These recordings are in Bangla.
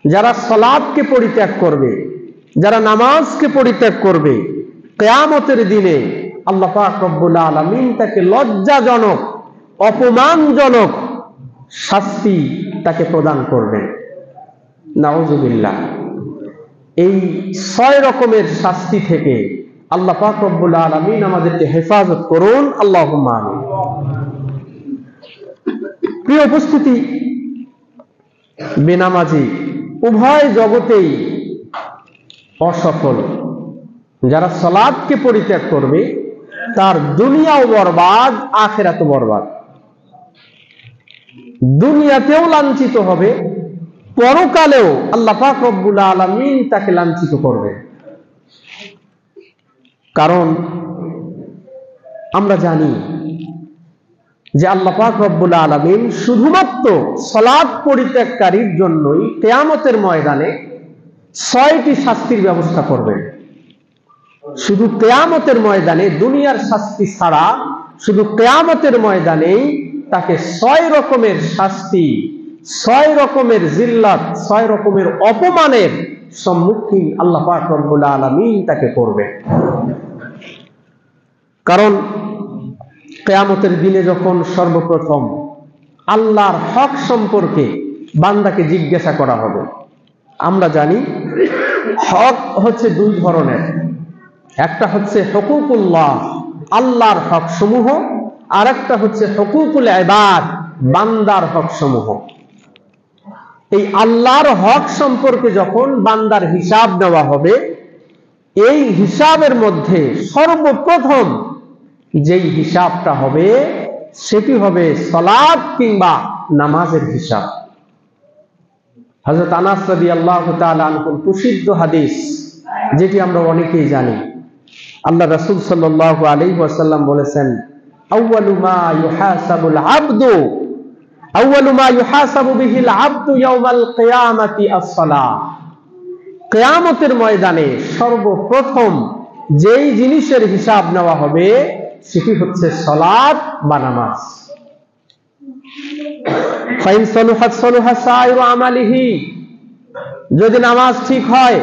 যারা সালাতকে পরিত্যাগ করবে, যারা নামাজকে পরিত্যাগ করবে, কিয়ামতের দিনে আল্লাহ পাক রব্বুল আলামিন তাকে লজ্জাজনক, অপমানজনক শাস্তি তাকে প্রদান করবেন। নাউযুবিল্লাহ। এই 6 রকমের শাস্তি থেকে আল্লাহ পাক রব্বুল আলামিন আমাদেরকে হেফাজত করুন, আল্লাহুম্মা আমিন। প্রিয় উপস্থিতি, বেনামাজি উভয় জগতেই অসফল। যারা সালাতকে পরিত্যাগ করবে তার দুনিয়াও বরবাদ, আখিরাতও বরবাদ। দুনিয়াতেও লাঞ্ছিত হবে, পরকালেও আল্লাহ পাক রব্বুল আলামিন তাকে লাঞ্ছিত করবে। কারণ আমরা জানি যে আল্লাহ পাক রব্বুল আলামিন শুধুমাত্র সালাত পরিত্যাগকারীর জন্যই কিয়ামতের ময়দানে 6টি শাস্তির ব্যবস্থা করবেন। শুধু কিয়ামতের ময়দানে, দুনিয়ার শাস্তি ছাড়া শুধু কিয়ামতের ময়দানেই তাকে 6 রকমের শাস্তি, 6 রকমের জিল্লাত, 6 রকমের অপমানের সম্মুখীন আল্লাহ পাক রব্বুল আলামিন তাকে করবে। কারণ কিয়ামতের দিনে যখন সর্বপ্রথম আল্লাহর হক সম্পর্কে বান্দাকে জিজ্ঞাসা করা হবে, আমরা জানি হক হচ্ছে 2 ধরনের। একটা হচ্ছে হুকুকুল্লাহ, আল্লাহর হক সমূহ, আর একটা হচ্ছে হুকুকুল ইবাদ, বান্দার হক সমূহ। এই আল্লাহর হক সম্পর্কে যখন বান্দার হিসাব নেওয়া হবে, এই হিসাবের মধ্যে সর্বপ্রথম যেই হিসাবটা হবে সেটি হবে সালাত কিংবা নামাজের হিসাব। হযরত আনাস রাদিয়াল্লাহু তাআলা আনহুর প্রসিদ্ধ হাদিস, যেটি আমরা অনেকেই জানি, আল্লাহ রাসূল সাল্লাল্লাহু আলাইহি ওয়াসাল্লাম বলেছেন, আউয়ালু মা ইউহাসাবু বিহিল আবদু ইয়াউমাল কিয়ামাতি আস-সালাহ। কিয়ামতের ময়দানে সর্বপ্রথম যেই জিনিসের হিসাব নেওয়া হবে সেটি হচ্ছে সালাত বা নামাজ। ফাইন সালুহাত সালুহা সাইরু আমালিহি, যদি নামাজ ঠিক হয়,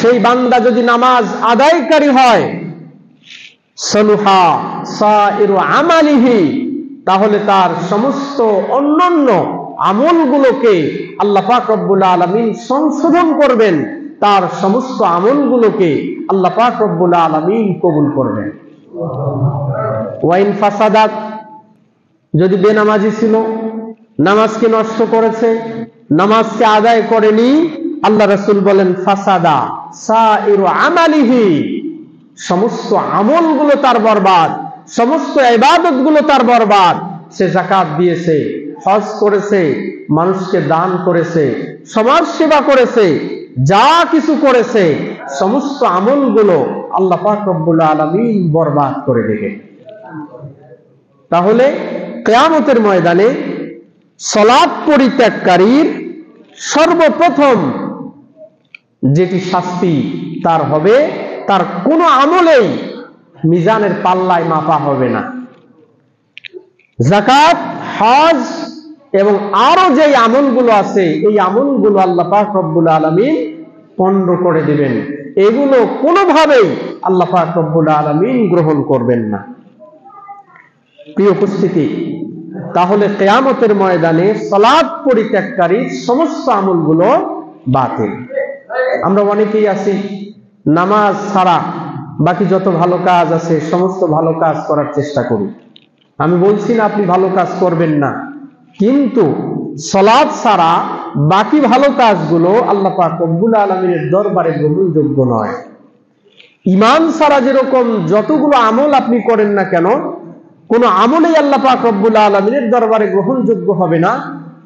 সেই বান্দা যদি নামাজ আদায়কারী হয়, সালুহা সাইরু আমালিহি, তাহলে তার সমস্ত অন্যান্য আমলগুলোকে আল্লাহ পাক রব্বুল আলামিন সংশোধন করবেন, তার সমস্ত আমলগুলোকে আল্লাহ পাক রব্বুল আলামিন কবুল করবেন। ওয়াইন ফাসাদাত, যদি বেনামাজি ছিল, নামাজকে নষ্ট করেছে, নামাজকে আদায় করেনি, আল্লাহ রাসূল বলেন ফাসাদা সাইরু আমালিহি, সমস্ত আমলগুলো তার বরবাদ, সমস্ত ইবাদতগুলো তার বরবাদ। সে যাকাত দিয়েছে, হজ করেছে, মানুষকে দান করেছে, সমাজ সেবা করেছে, যা কিছু করেছে, সমস্ত আমলগুলো আল্লাহ পাক রব্বুল আলামিন বরবাদ করে দেবে। তাহলে কিয়ামতের ময়দানে সালাত পরিত্যাগকারীর সর্বপ্রথম যেটি শাস্তি তার হবে, তার কোনো আমলেই মিজানের পাল্লায় মাপা হবে না। যাকাত, হজ এবং আরো যে আমলগুলো আছে, এই আমলগুলো আল্লাহ পাক রব্বুল আলামিন পণ্ড করে দিবেন। এগুলো কোনোভাবেই আল্লাহ পাক রব্বুল আলামিন গ্রহণ করবেন না। প্রিয় উপস্থিতি, তাহলে কিয়ামতের ময়দানে সালাত পরিত্যাগকারীর সমস্ত আমলগুলো বাতিল। আমরা অনেকেই আছি নামাজ ছাড়া বাকি যত ভালো কাজ আছে সমস্ত ভালো কাজ করার চেষ্টা করি। আমি বলছি না আপনি ভালো কাজ করবেন না, কিন্তু সালাত ছাড়া বাকি ভালো কাজগুলো আল্লাহ পাক রব্বুল আলামিনের দরবারে গ্রহণযোগ্য নয়। ঈমান ছাড়া যেরকম যতগুলো আমল আপনি করেন না কেন, কোন আমলেই আল্লাহ পাক রব্বুল আলামিনের দরবারে গ্রহণযোগ্য হবে না,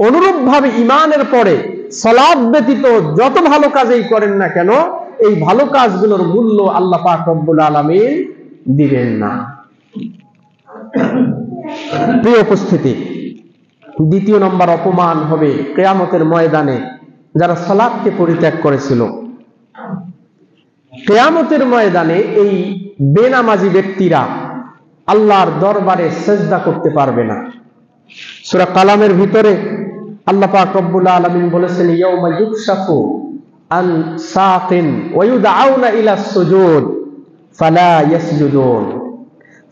অনুরূপভাবে ঈমানের পরে সালাত ব্যতীত যত ভালো কাজই করেন না কেন, এই ভালো কাজগুলোর মূল্য আল্লাহ পাক রব্বুল আলামিন দিবেন না। প্রিয় উপস্থিতি, দ্বিতীয় নম্বর অপমান হবে কিয়ামতের ময়দানে যারা সালাতকে পরিত্যাগ করেছিল। কিয়ামতের ময়দানে এই বেনামাজি ব্যক্তিরা আল্লাহর দরবারে সেজদা করতে পারবে না। সূরা কালামের ভিতরে আল্লাহ পাক রব্বুল আলামিন বলেছেন, ইয়াউমা ইউকশাফু আন সাকিন ওয়া ইউদআউনা ইলা সুজুদ ফালা ইয়াসজুদুন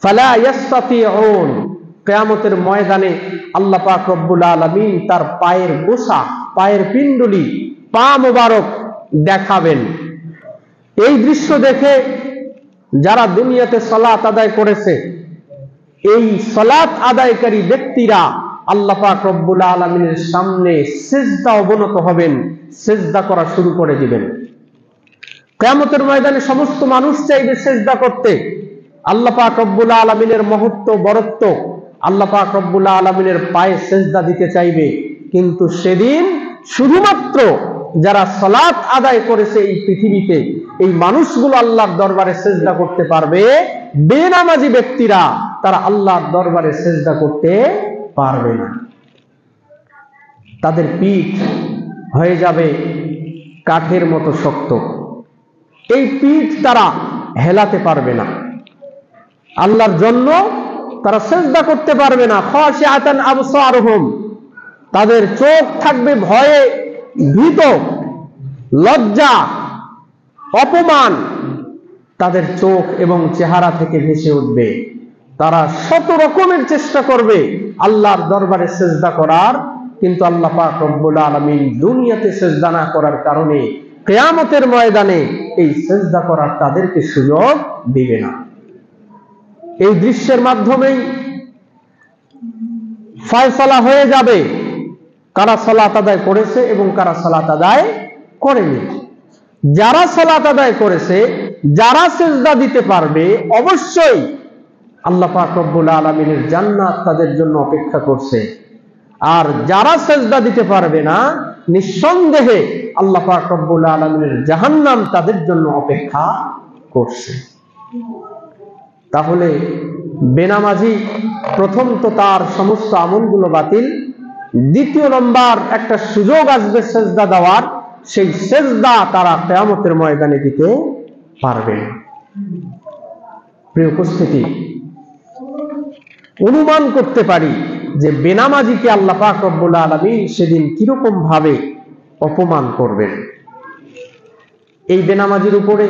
ফালা ইয়াসতাতিউন। কিয়ামতের ময়দানে আল্লাহ পাক রব্বুল আলামিন তার পায়ের গোছা, পায়ের পিণ্ডলি, পা মোবারক দেখাবেন। এই দৃশ্য দেখে যারা দুনিয়াতে সালাত আদায় করেছে, এই সালাত আদায়কারী ব্যক্তিরা আল্লাহ পাক রব্বুল আলামিনের সামনে সিজদা অবনত হবেন, সিজদা করা শুরু করে দিবেন। কিয়ামতের ময়দানে সমস্ত মানুষ চাইবে সিজদা করতে, আল্লাহ পাক রব্বুল আলামিনের মহত্ব, বরত্ব, আল্লাহ পাক রব্বুল আলামিনের পায়ে সিজদা দিতে চাইবে। কিন্তু সেদিন শুধুমাত্র যারা সালাত আদায় করেছে এই পৃথিবীতে, এই মানুষগুলো আল্লাহর দরবারে সিজদা করতে পারবে। বেনামাজি ব্যক্তিরা তারা আল্লাহর দরবারে সিজদা করতে পারবে না। তাদের পিঠ হয়ে যাবে কাঠের মতো শক্ত, এই পিঠ তারা হেলাতে পারবে না, আল্লাহর জন্য তারা সিজদা করতে পারবে না। খাশিআতান আবসারুহুম, তাদের চোখ থাকবে ভয়ে ভীত, লজ্জা, অপমান তাদের চোখ এবং চেহারা থেকে ভেসে উঠবে। তারা শত রকমের চেষ্টা করবে আল্লাহর দরবারে সিজদা করার, কিন্তু আল্লাহ পাক রব্বুল আলামিন দুনিয়াতে সিজদা না করার কারণে কিয়ামতের ময়দানে এই সিজদা করার তাদেরকে সুযোগ দিবে না। এই দৃশ্যের মাধ্যমেই ফয়সালা হয়ে যাবে কারা সালাত আদায় করেছে এবং কারা সালাত আদায় করেনি। যারা সালাত আদায় করেছে, যারা সিজদা দিতে পারবে, অবশ্যই আল্লাহ পাক রব্বুল আলামিনের জান্নাত তাদের জন্য অপেক্ষা করছে। আর যারা সিজদা দিতে পারবে না, নিঃসন্দেহে আল্লাহ পাক রব্বুল আলামিনের জাহান্নাম তাদের জন্য অপেক্ষা করছে। তাহলে বেনামাজি প্রথম তো তার সমস্ত আমলগুলো বাতিল, দ্বিতীয় নম্বর একটা সুযোগ আসবে সিজদা দেওয়ার, সেই সিজদা তারা কিয়ামতের ময়দানে দিতে পারবে না। প্রিয় উপস্থিতি, অনুমান করতে পারি যে বেনামাজিকে আল্লাহ পাক রব্বুল আলামিন সেদিন কিরকম ভাবে অপমান করবেন। এই বেনামাজির উপরে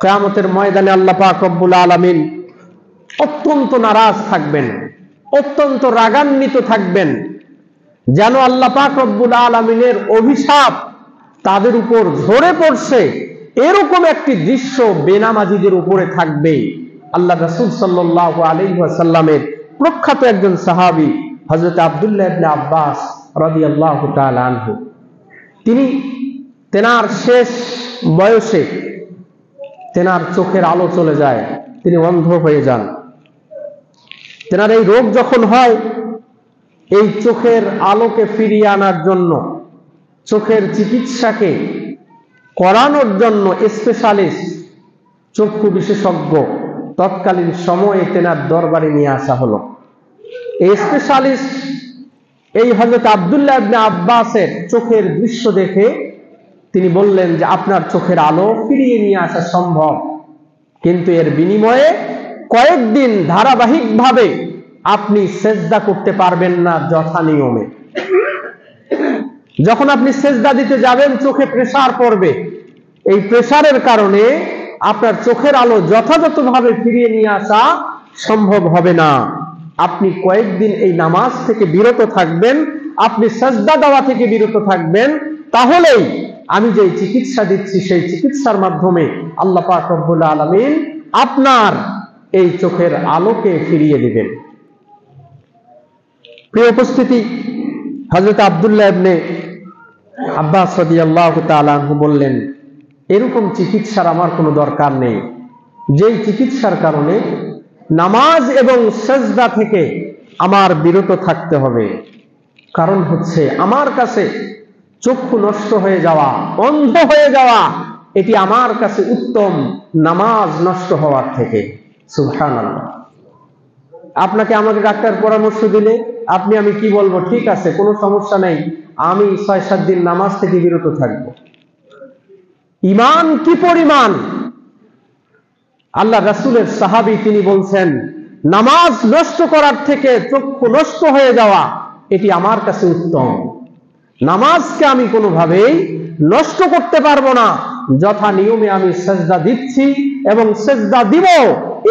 কিয়ামতের ময়দানে আল্লাহ পাক রব্বুল আলামিন অত্যন্ত নারাজ থাকবেন, অত্যন্ত রাগান্বিত থাকবেন, যেন আল্লাহ পাক রব্বুল আলামিনের অভিশাপ তাদের উপর ঝরে পড়ছে, এরকম একটি দৃশ্য বেনামাজিদের উপরে থাকবে। আল্লাহ রাসূল সাল্লাল্লাহু আলাইহি ওয়াসাল্লামের প্রখ্যাত একজন সাহাবী হযরত আব্দুল্লাহ ইবনে আব্বাস রাদিয়াল্লাহু তাআলা আনহু, তিনি তেনার শেষ বয়সে তেনার চোখের আলো চলে যায়, তিনি অন্ধ হয়ে যান। তেনার এই রোগ যখন হয়, এই চোখের আলোকে ফিরিয়ে আনার জন্য, চোখের চিকিৎসাকে করানোর জন্য স্পেশালিস্ট, চক্ষু বিশেষজ্ঞ তৎকালীন সময়ে তেনার দরবারে নিয়ে আসা হলো। এই স্পেশালিস্ট এই হযরত আব্দুল্লাহ ইবনে আব্বাসের চোখের দৃশ্য দেখে তিনি বললেন যে আপনার চোখের আলো ফিরিয়ে নিয়ে আসা সম্ভব, কিন্তু এর বিনিময়ে কয়েকদিন ধারাবাহিকভাবে আপনি সিজদা করতে পারবেন না যথা নিয়মে। যখন আপনি সিজদা দিতে যাবেন, চোখে প্রেসার পড়বে, এই প্রেসারের কারণে আপনার চোখের আলো যথাযথভাবে ফিরিয়ে নিয়ে আসা সম্ভব হবে না। আপনি কয়েকদিন এই নামাজ থেকে বিরত থাকবেন, আপনি সিজদা দেওয়া থেকে বিরত থাকবেন, তাহলেই আমি যে চিকিৎসা দিচ্ছি সেই চিকিৎসার মাধ্যমে আল্লাহ পাক রব্বুল আলামিন আপনার এই চোখের আলোকে ফিরিয়ে দিবেন। প্রিয় উপস্থিতি, হযরত আব্দুল্লাহ ইবনে আব্বাস রাদিয়াল্লাহু তাআলা আনহু বললেন, এরকম চিকিৎসার আমার কোনো দরকার নেই, যেই চিকিৎসার কারণে নামাজ এবং সিজদা থেকে আমার বিরত থাকতে হবে। কারণ হচ্ছে আমার কাছে চক্ষু নষ্ট হয়ে যাওয়া, অন্ধ হয়ে যাওয়া, এটি আমার কাছে উত্তম নামাজ নষ্ট হওয়ার থেকে। সুবহানাল্লাহ। আপনাকে আমাকে ডাক্তার পরামর্শ দিলে আমি কি বলবো? ঠিক আছে, কোনো সমস্যা নেই, আমি ৬-৭ দিন নামাজ থেকে বিরত থাকবো। ঈমান কি পরিমাণ! আল্লাহ রাসূলের সাহাবী তিনি বলছেন, নামাজ নষ্ট করার থেকে চক্ষু নষ্ট হয়ে যাওয়া এটি আমার কাছে উত্তম। নামাজকে আমি কোনোভাবেই নষ্ট করতে পারবো না। যথা নিয়মে আমি সেজদা দিচ্ছি এবং সেজদা দিব,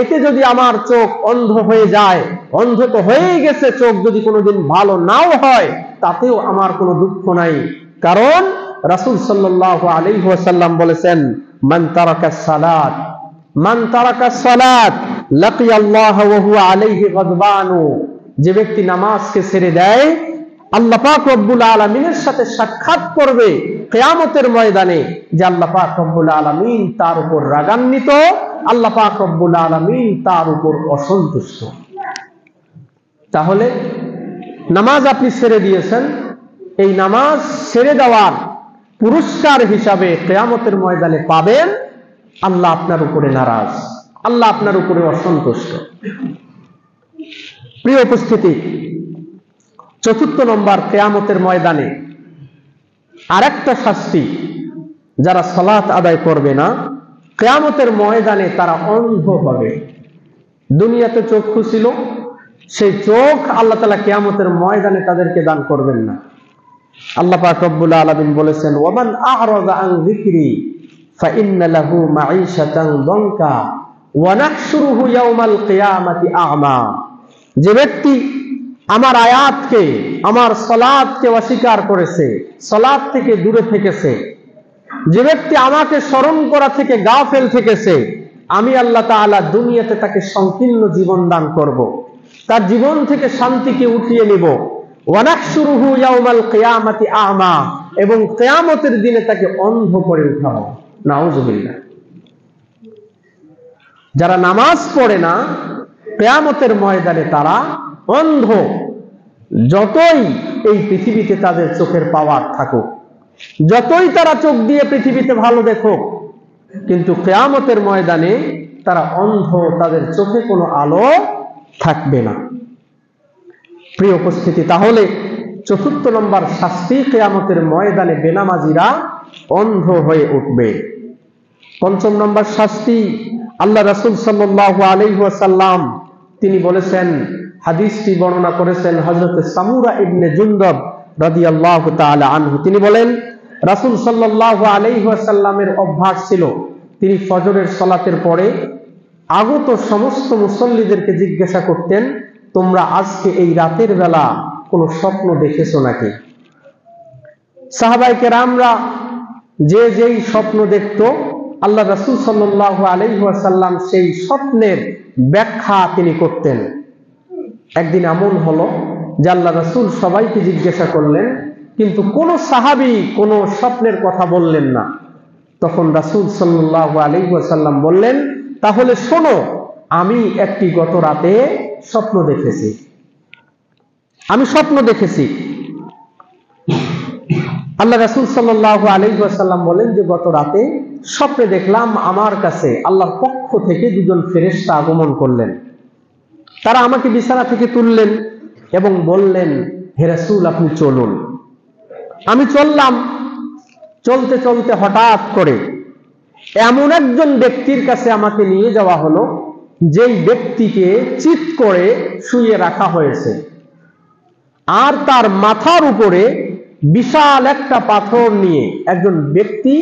এতে যদি আমার চোখ অন্ধ হয়ে যায়, অন্ধ তো হয়েই গেছে, চোখ যদি কোনোদিন ভালো নাও হয় তাতেও আমার কোনো দুঃখ নাই। কারণ রাসূল সাল্লাল্লাহু আলাইহি ওয়াসাল্লাম বলেছেন, মান তারাকাস সালাত লাকিয়াল্লাহ ওয়া হুয়া আলাইহি গাদবানু। যে ব্যক্তি নামাজকে ছেড়ে দেয়, আল্লাহ পাক রব্বুল আলামিনের সাথে সাক্ষাৎ করবে কিয়ামতের ময়দানে, যে আল্লাহ পাক রব্বুল আলামিন তার উপর রাগান্বিত, আল্লাহ পাক রব্বুল আলামিন তার উপর অসন্তুষ্ট। তাহলে নামাজ আপনি ছেড়ে দিয়েছেন, এই নামাজ ছেড়ে দেওয়ার পুরস্কার হিসাবে কিয়ামতের ময়দানে পাবেন আল্লাহ আপনার উপরে নারাজ, আল্লাহ আপনার উপরে অসন্তুষ্ট। প্রিয় উপস্থিতি, চতুর্থ নম্বর, কিয়ামতের ময়দানে আরেকটা শাস্তি, যারা সালাত আদায় করবে না কিয়ামতের ময়দানে তারা অন্ধ হবে। দুনিয়াতে চক্ষু ছিল, সেই চোখ আল্লাহ তাআলা কিয়ামতের ময়দানে তাদেরকে দান করবেন না। আল্লাহ পাক রব্বুল আলামিন বলেছেন, ওয়ামান আ'রাযা আন যিকরি ফাইন্না লাহু মাঈশাতান দানকা ওয়া নাহশুরুহু ইয়াওমাল কিয়ামাতি আ'মা। যে ব্যক্তি আমার আয়াতকে, আমার সালাতকে অস্বীকার করেছে, সালাত থেকে দূরে থেকেছে, যে ব্যক্তি আমাকে স্মরণ করা থেকে গাফেল থেকেছে, আমি আল্লাহ তাআলা দুনিয়াতে তাকে সংকীর্ণ জীবন দান করব, তার জীবন থেকে শান্তিকে উঠিয়ে নিব। ওয়া নাহশুরুহু ইয়াওমাল কিয়ামাতি আ'মা, এবং কিয়ামতের দিনে তাকে অন্ধ করে উঠাবো। নাউযুবিল্লাহ। যারা নামাজ পড়ে না কিয়ামতের ময়দানে তারা অন্ধ। যতই এই পৃথিবীতে তাদের চোখের পাওয়ার থাকুক, যতই তারা চোখ দিয়ে পৃথিবীতে ভালো দেখুক, কিন্তু কিয়ামতের ময়দানে তারা অন্ধ, তাদের চোখে কোনো আলো থাকবে না। প্রিয় উপস্থিতি, তাহলে চতুর্থ নম্বর শাস্তি, কিয়ামতের ময়দানে বেনামাজিরা অন্ধ হয়ে উঠবে। পঞ্চম নম্বর শাস্তি, আল্লাহ রাসূল সাল্লাল্লাহু আলাইহি ওয়াসাল্লাম তিনি বলেছেন, হাদিসটি বর্ণনা করেছেন হযরত সামুরা ইবনে জুনদব রাদিয়াল্লাহু তাআলা আনহু। তিনি বলেন, রাসূল সাল্লাল্লাহু আলাইহি ওয়াসাল্লামের অভ্যাস ছিল, তিনি ফজরের সালাতের পরে আগত সমস্ত মুসল্লিদেরকে জিজ্ঞাসা করতেন, তোমরা আজকে এই রাতের বেলা কোনো স্বপ্ন দেখেছো নাকি? সাহাবায়ে কেরামরা যে যেই স্বপ্ন দেখতো, আল্লাহ রাসূল সাল্লাল্লাহু আলাইহি ওয়াসাল্লাম সেই স্বপ্নের ব্যাখ্যা তিনি করতেন। একদিন এমন হলো যে আল্লাহ রাসূল সবাইকে জিজ্ঞাসা করলেন, কিন্তু কোন সাহাবী কোনো স্বপ্নের কথা বললেন না। তখন রাসূল সাল্লাল্লাহু আলাইহি ওয়াসাল্লাম বললেন, তাহলে শোনো, আমি একটি গত রাতে স্বপ্ন দেখেছি, আমি স্বপ্ন দেখেছি। আল্লাহ রাসূল সাল্লাল্লাহু আলাইহি ওয়াসাল্লাম বলেন যে গত রাতে স্বপ্নে দেখলাম আমার কাছে আল্লাহর পক্ষ থেকে দুজন ফেরেশতা আগমন করলেন। তারা আমাকে বিছানা থেকে তুললেন এবং বললেন, হে রাসূল আপনি চলুন। আমি চললাম। চলতে চলতে হঠাৎ করে এমন একজন ব্যক্তির কাছে আমাকে নিয়ে যাওয়া হলো, যেই ব্যক্তিকে চিৎ করে শুইয়ে রাখা হয়েছে, আর তার মাথার উপরে বিশাল একটা পাথর নিয়ে একজন ব্যক্তি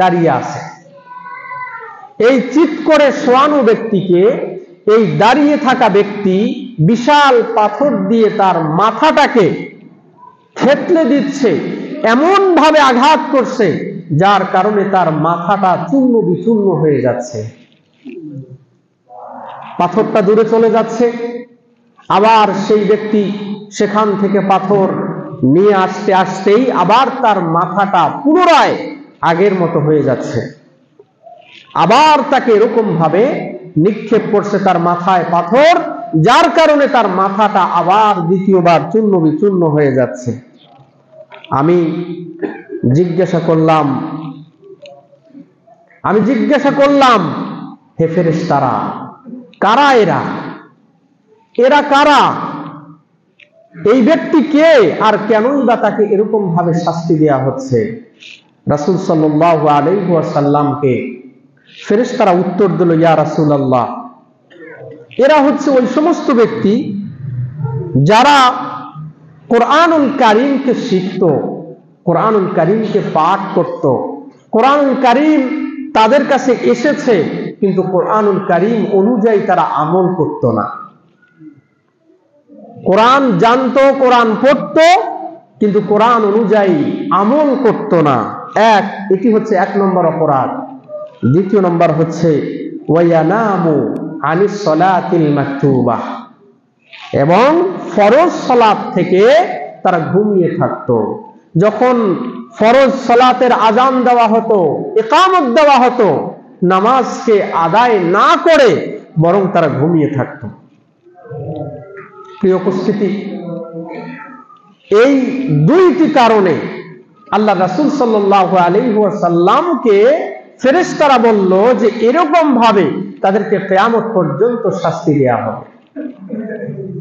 দাঁড়িয়ে আছে। এই চিৎ করে শোয়ানো ব্যক্তিকে এই দাঁড়িয়ে থাকা ব্যক্তি বিশাল পাথর দিয়ে তার মাথাটাকে থেতলে দিচ্ছে, এমন ভাবে আঘাত করছে যার কারণে তার মাথাটা চূর্ণ বিচূর্ণ হয়ে যাচ্ছে। পাথরটা দূরে চলে যাচ্ছে, আবার সেই ব্যক্তি সেখান থেকে পাথর নিয়ে আসতে আসতেই আবার তার মাথাটা পুনরায় আগের মতো হয়ে যাচ্ছে। আবার তাকে এরকম ভাবে নিক্ষেপ করছে তার মাথায় পাথর, যার কারণে তার মাথাটা আবার দ্বিতীয়বার চূর্ণ বিচূর্ণ হয়ে যাচ্ছে। আমি জিজ্ঞাসা করলাম, হে ফেরেশতারা, কারা এরা? এরা কারা? এই ব্যক্তি কে, আর কেনই বা তাকে এরকম ভাবে শাস্তি দেয়া হচ্ছে? রাসূল সাল্লাল্লাহু আলাইহি ওয়াসাল্লামকে ফেরেশতারা উত্তর দিল, ইয়া রাসূলুল্লাহ, এরা হচ্ছে ওই সমস্ত ব্যক্তি যারা কোরআনুল কারীমকে শিখত, কোরআনুল কারীমকে পাঠ করত, কোরআনুল কারীম তাদের কাছে এসেছে, কিন্তু কোরআনুল কারীম অনুযায়ী তারা আমল করত না। কোরআন জানতো, কোরআন পড়তো, কিন্তু কোরআন অনুযায়ী আমল করত না। এটি হচ্ছে 1 নম্বর অপরাধ। দ্বিতীয় নম্বর হচ্ছে ওয়ায়ানামু আনিস সালাতিল মাকতুবাহ, এবং ফরজ সালাত থেকে তারা ঘুমিয়ে থাকতো। যখন ফরজ সালাতের আজান দেওয়া হতো, ইকামত দেওয়া হতো, নামাজকে আদায় না করে বরং তারা ঘুমিয়ে থাকতো। প্রিয় উপস্থিতি, এই দুইটি কারণে আল্লাহ রাসূল সাল্লাল্লাহু আলাইহি ওয়াসাল্লামকে ফেরেশতারা বলল যে এরকম ভাবে তাদেরকে কিয়ামত পর্যন্ত শাস্তি দেওয়া হবে।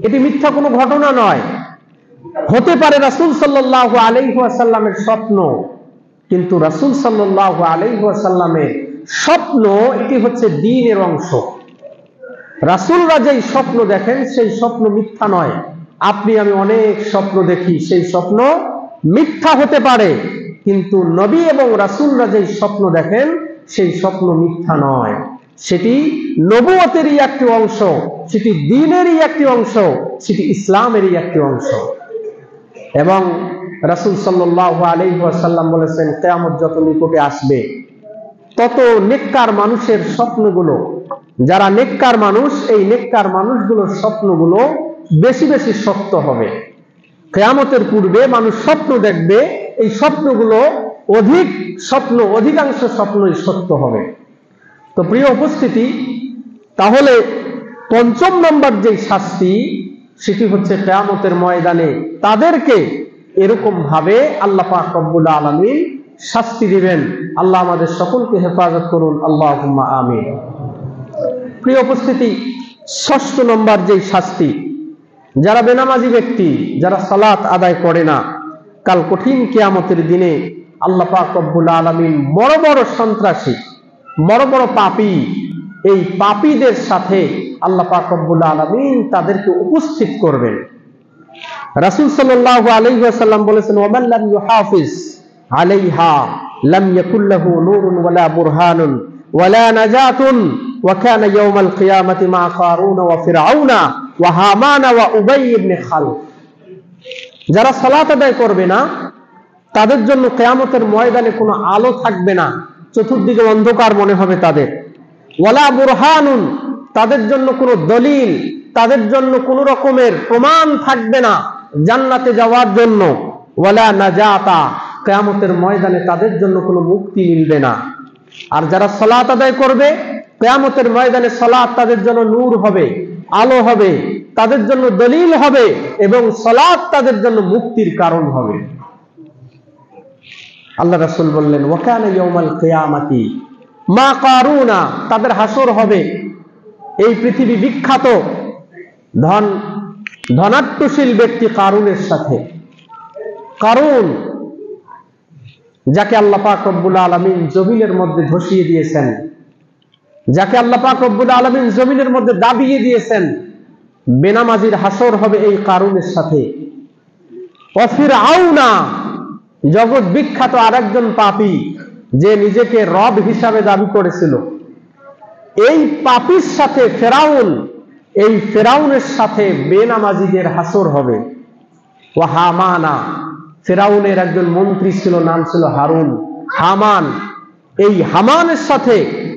এটি মিথ্যা কোনো ঘটনা নয়। হতে পারে রাসূল সাল্লাল্লাহু আলাইহি ওয়াসাল্লামের স্বপ্ন, কিন্তু রাসূল সাল্লাল্লাহু আলাইহি ওয়াসাল্লামের স্বপ্ন এটি হচ্ছে দ্বীনের অংশ। রাসূলরা যেই স্বপ্ন দেখেন সেই স্বপ্ন মিথ্যা নয়। আপনি আমি অনেক স্বপ্ন দেখি, সেই স্বপ্ন মিথ্যা হতে পারে, কিন্তু নবী এবং রাসূলরা যেই স্বপ্ন দেখেন সেই স্বপ্ন মিথ্যা নয়। সেটি নবুয়তেরই একটি অংশ, সেটি দ্বীনেরই একটি অংশ, সেটি ইসলামেরই একটি অংশ। এবং রাসূল সাল্লাল্লাহু আলাইহি ওয়াসাল্লাম বলেছেন, কিয়ামত যত নিকটে আসবে তত নেককার মানুষের স্বপ্নগুলো, যারা নেককার মানুষ, এই নেককার মানুষগুলোর স্বপ্নগুলো বেশি বেশি সত্য হবে। কিয়ামতের পূর্বে মানুষ স্বপ্ন দেখবে, এই স্বপ্নগুলো অধিকাংশ স্বপ্নই সত্য হবে। তো প্রিয় উপস্থিতি, তাহলে 5 নম্বর যে শাস্তি সেটি হচ্ছে কিয়ামতের ময়দানে তাদেরকে এরকম ভাবে আল্লাহ পাক রব্বুল আলামিন শাস্তি দিবেন। আল্লাহ আমাদের সকলকে হেফাজত করুন, আল্লাহুম্মা আমিন। প্রিয় উপস্থিতি, 6 নম্বর যে শাস্তি, যারা বেনামাজি ব্যক্তি, যারা সালাত আদায় করে না, কাল কঠিন কিয়ামতের দিনে আল্লাহ পাক রব্বুল আলামিন বড় বড় সন্ত্রাসী, বড় বড় পাপী, এই পাপীদের সাথে আল্লাহ পাক রব্বুল আলামিন তাদেরকে উপস্থিত করবেন। রাসূল সাল্লাল্লাহু আলাইহি ওয়াসাল্লাম বলেছেন, ওয়ামান লাম ইউহাফিজ আলাইহা লাম ইয়াকুল লাহু নূরুন ওয়ালা বুরহানুন ওয়ালা নাজাতুন ওয়া কানা ইয়াউমাল কিয়ামাতি মা কারুন ওয়া ফিরআউনা ওয়া হামানা ওয়া উবাই ইবনে খালফ। যারা সালাত আদায় করবে না তাদের জন্য কিয়ামতের ময়দানে কোনো আলো থাকবে না, চতুর্দিকে অন্ধকার মনে হবে তাদের। ওয়ালা বুরহানুন, তাদের জন্য কোনো দলিল, তাদের জন্য কোনো রকমের প্রমাণ থাকবে না জান্নাতে যাওয়ার জন্য। ওয়ালা নাজাতা, কিয়ামতের ময়দানে তাদের জন্য কোনো মুক্তি মিলবে না। আর যারা সালাত আদায় করবে, কিয়ামতের ময়দানে সালাত তাদের জন্য নূর হবে, আলো হবে, তাদের জন্য দলিল হবে, এবং সালাত তাদের জন্য মুক্তির কারণ হবে। আল্লাহ রাসূল বললেন, ওয়া কানা ইয়াউমাল কিয়ামাতি মা কারুনা, তাদের হাসর হবে এই পৃথিবী বিখ্যাত ধনাঢ্যশীল ব্যক্তি কারুনের সাথে। কারুন, যাকে আল্লাহ পাক রব্বুল আলামিন জমিনের মধ্যে ধসিয়ে দিয়েছেন, যাকে আল্লাহ পাক রব্বুল আলামিন জমিনের মধ্যে দাবিয়ে দিয়েছেন, বেনামাজির হাসর হবে এই কারুনের সাথে। ওয়া ফিরআউনা, জগৎ বিখ্যাত আরেকজন পাপী, যে নিজেকে রব হিসাবে দাবি করেছিল, এই পাপীর সাথে ফেরাউন, এই ফেরাউনের সাথে বেনামাজিদের হাসর হবে। ও হামানা, ফেরাউনের একজন মন্ত্রী ছিল, নাম ছিল হারুন, হামান, এই হামানের সাথে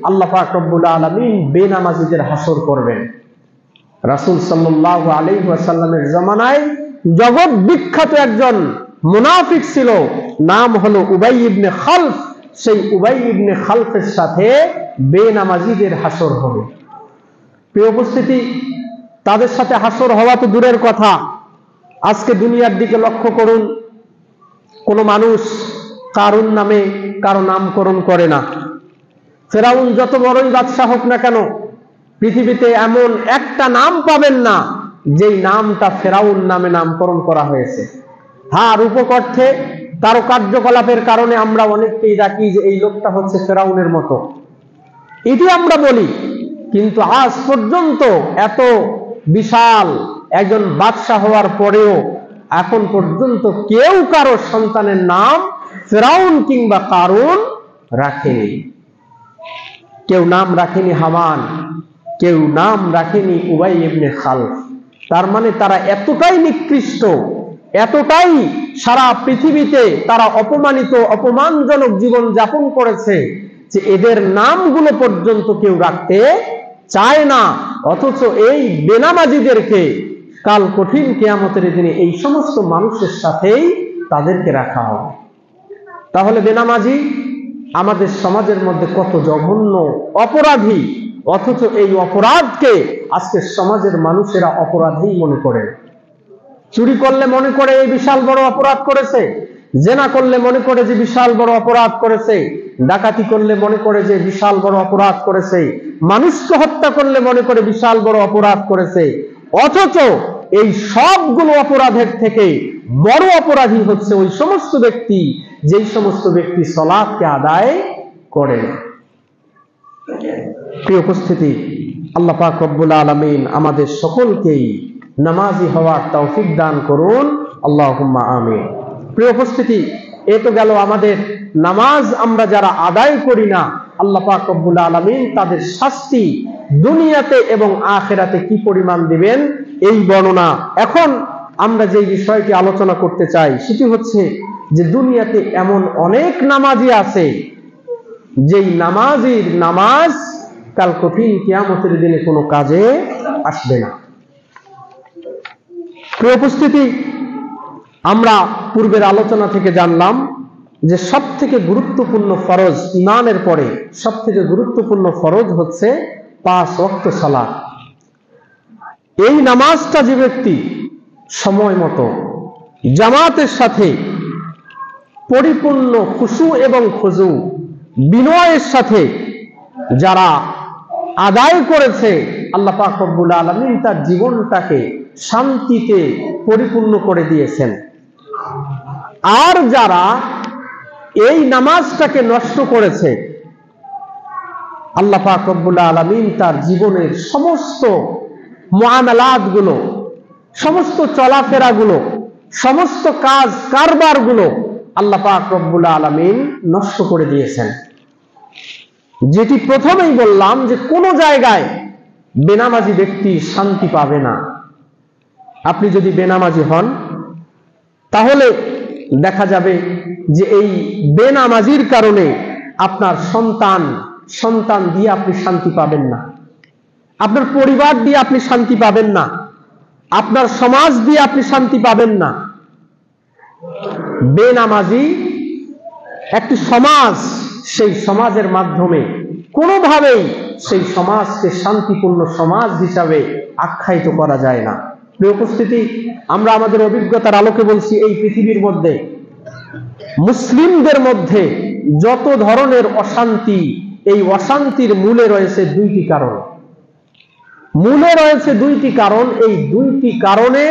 আল্লাহ পাক রব্বুল আলামিন বেনামাজিদের হাসর করবেন। রাসূল সাল্লাল্লাহু আলাইহি ওয়াসাল্লামের জামানায় জগৎ বিখ্যাত একজন মুনাফিক ছিল, নাম হলো উবাই ইবনে খালফ। সেই উবাই ইবনে খালফের সাথে বেনামাজিদের হাসর হবে। প্রিয় উপস্থিতি, তাদের সাথে হাসর হওয়া তো দূরের কথা, আজকে দুনিয়ার দিকে লক্ষ্য করুন, কোন মানুষ কারুন নামে কারো নামকরণ করে না। ফেরাউন যত বড়ই বাদশা হোক না কেন, পৃথিবীতে এমন একটা নাম পাবেন না যেই নামটা ফেরাউন নামে নামকরণ করা হয়েছে। হ্যাঁ, রূপকর্থে কারো কার্যকলাপের কারণে আমরা অনেককেই ডাকি যে এই লোকটা হচ্ছে ফেরাউনের মতো, এটি আমরা বলি, কিন্তু আজ পর্যন্ত এত বিশাল একজন বাদশা হওয়ার পরেও এখন পর্যন্ত কেউ কারো সন্তানের নাম ফিরাউন কিংবা কারুন রাখেনি। কেউ নাম রাখেনি হামান, কেউ নাম রাখেনি উবাই ইবনে খালফ। তার মানে তারা এতটাই নিকৃষ্ট, এতটাই সারা পৃথিবীতে তারা অপমানিত, অপমানজনক জীবন যাপন করেছে যে এদের নামগুলো পর্যন্ত কেউ রাখতে চায় না। অথচ এই বেনামাজিদেরকে কাল কঠিন কিয়ামতের দিনে এই সমস্ত মানুষের সাথেই তাদেরকে রাখা হবে। তাহলে বেনামাজি আমাদের সমাজের মধ্যে কত জঘন্য অপরাধী, অথচ এই অপরাধকে আজকে সমাজের মানুষেরা অপরাধী মনে করে। চুরি করলে মনে করে এই বিশাল বড় অপরাধ করেছে, জেনা করলে মনে করে যে বিশাল বড় অপরাধ করেছে, ডাকাতি করলে মনে করে যে বিশাল বড় অপরাধ করেছে, মানুষকে হত্যা করলে মনে করে বিশাল বড় অপরাধ করেছে। অথচ এই সবগুলো অপরাধের থেকে বড় অপরাধী হচ্ছে ওই সমস্ত ব্যক্তি, যেই সমস্ত ব্যক্তি সালাতকে আদায় করে। প্রিয় উপস্থিতি, আল্লাহ পাক রব্বুল আলামিন আমাদের সকলকেই নামাজি হওয়ার তৌফিক দান করুন, আল্লাহুম্মা আমিন। প্রিয় উপস্থিতি, এ তো গেল আমাদের নামাজ আমরা যারা আদায় করি না, আল্লাহ পাক রব্বুল আলামিন তাদের শাস্তি দুনিয়াতে এবং আখিরাতে কি পরিমাণ দিবেন এই বর্ণনা। এখন আমরা যে বিষয়টি আলোচনা করতে চাই সেটি হচ্ছে যে দুনিয়াতে এমন অনেক নামাজি আছে যেই নামাজির নামাজ কাল কঠিন কিয়ামতের দিনে কোনো কাজে আসবে না। প্রিয় উপস্থিতি, আমরা পূর্বের আলোচনা থেকে জানলাম যে সব থেকে গুরুত্বপূর্ণ ফরজ, ইমানের পরে সব থেকে গুরুত্বপূর্ণ ফরজ হচ্ছে 5 ওয়াক্ত সালাত। এই নামাজটা যে ব্যক্তি সময় মতো জামাতের সাথে পরিপূর্ণ খুশু এবং খুজু বিনয়ের সাথে যারা আদায় করেছে, আল্লাহ পাক রব্বুল আলামিন তার জীবনটাকে শান্তিতে পরিপূর্ণ করে দিয়েছেন। আর যারা এই নামাজটাকে নষ্ট করেছে, আল্লাহ পাক রব্বুল আলামিন তার জীবনের সমস্ত মুআমালাত গুলো, সমস্ত চলাফেরা গুলো, সমস্ত কাজ কারবার গুলো আল্লাহ পাক রব্বুল আলামিন নষ্ট করে দিয়েছেন। যেটি প্রথমেই বললাম যে কোন জায়গায় বেনামাজি ব্যক্তি শান্তি পাবে না। আপনি যদি বেনামাজি হন তাহলে দেখা যাবে যে এই বেনামাজির কারণে আপনার সন্তান দিয়ে আপনি শান্তি পাবেন না, আপনার পরিবার দিয়ে আপনি শান্তি পাবেন না, আপনার সমাজ দিয়ে আপনি শান্তি পাবেন না। বেনামাজি একটি সমাজ, সেই সমাজের মাধ্যমে কোনোভাবেই সেই সমাজকে শান্তিপূর্ণ সমাজ হিসাবে আখ্যায়িত করা যায় না। প্রিয় উপস্থিতি, আমরা আমাদের অভিজ্ঞতার আলোকে বলছি, এই পৃথিবীর মধ্যে মুসলিমদের মধ্যে যত ধরনের অশান্তি, এই অশান্তির মূলে রয়েছে 2টি কারণ। এই 2টি কারণে